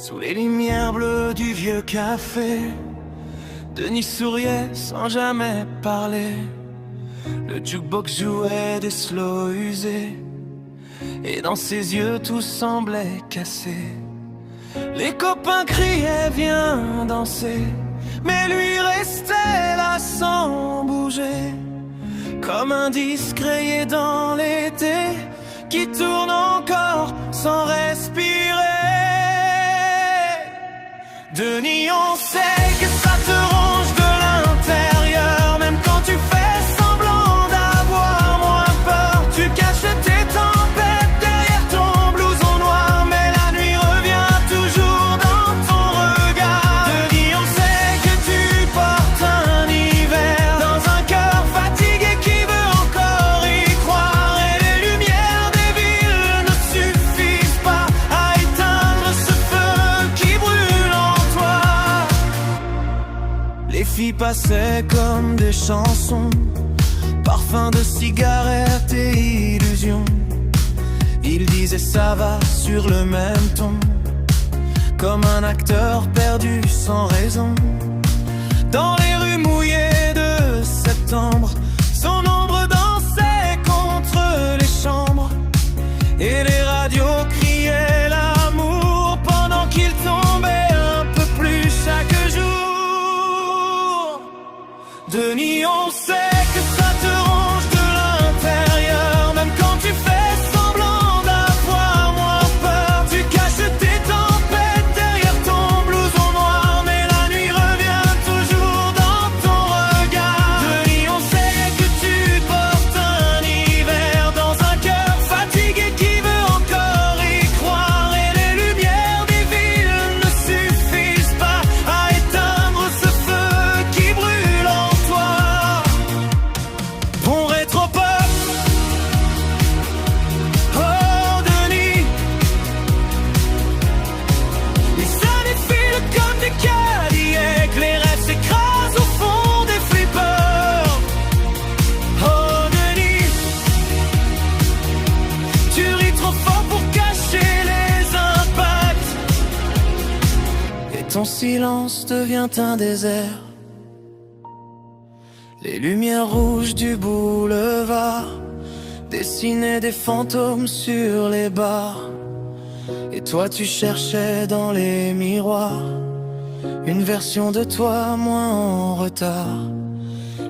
Sous les lumières bleues du vieux café, Denis souriait sans jamais parler. Le jukebox jouait des slows usés, et dans ses yeux tout semblait cassé. Les copains criaient viens danser, mais lui restait là sans bouger, comme un disque rayé dans l'été qui tourne encore sans respirer. Denis, on sait que ça te ronge de l'intérieur, même quand tu fais semblant d'avoir moins peur. Tu caches tes tempêtes derrière ton blouson noir, mais la nuit revient toujours dans ton regard. Denis, on sait que tu portes un hiver dans un cœur fatigué qui veut encore y croire. Et les lumières des villes ne suffisent pas à éteindre ce feu qui brûle en toi. Les filles passaient comme des chansons, parfum de cigarettes et illusions. Il disait ça va sur le même ton, comme un acteur perdu sans raison. Dans les rues mouillées de septembre, son ombre dansait contre les chambres, et les radios criaient l'amour pendant qu'il tombait un peu plus chaque jour. Denis, on sait que ça te ronge de l'intérieur, même quand tu fais semblant d'avoir moins peur. Tu caches tes tempêtes derrière ton blouson noir, mais la nuit revient toujours dans ton regard. Denis, on sait que tu portes un hiver dans un cœur fatigué qui veut encore y croire. Et les lumières des villes ne suffisent pas à éteindre ce feu qui brûle en toi. Bon rétropop, oh Denis, les années filent comme des Cadillacs, les rêves s'écrasent au fond des flippers. Oh Denis, tu ris trop fort pour cacher les impacts, et ton silence devient un désert. Les lumières rouges du boulevard dessinaient des fantômes sur les bars, et toi tu cherchais dans les miroirs une version de toi moins en retard.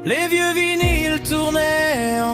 Les vieux vinyles tournaient en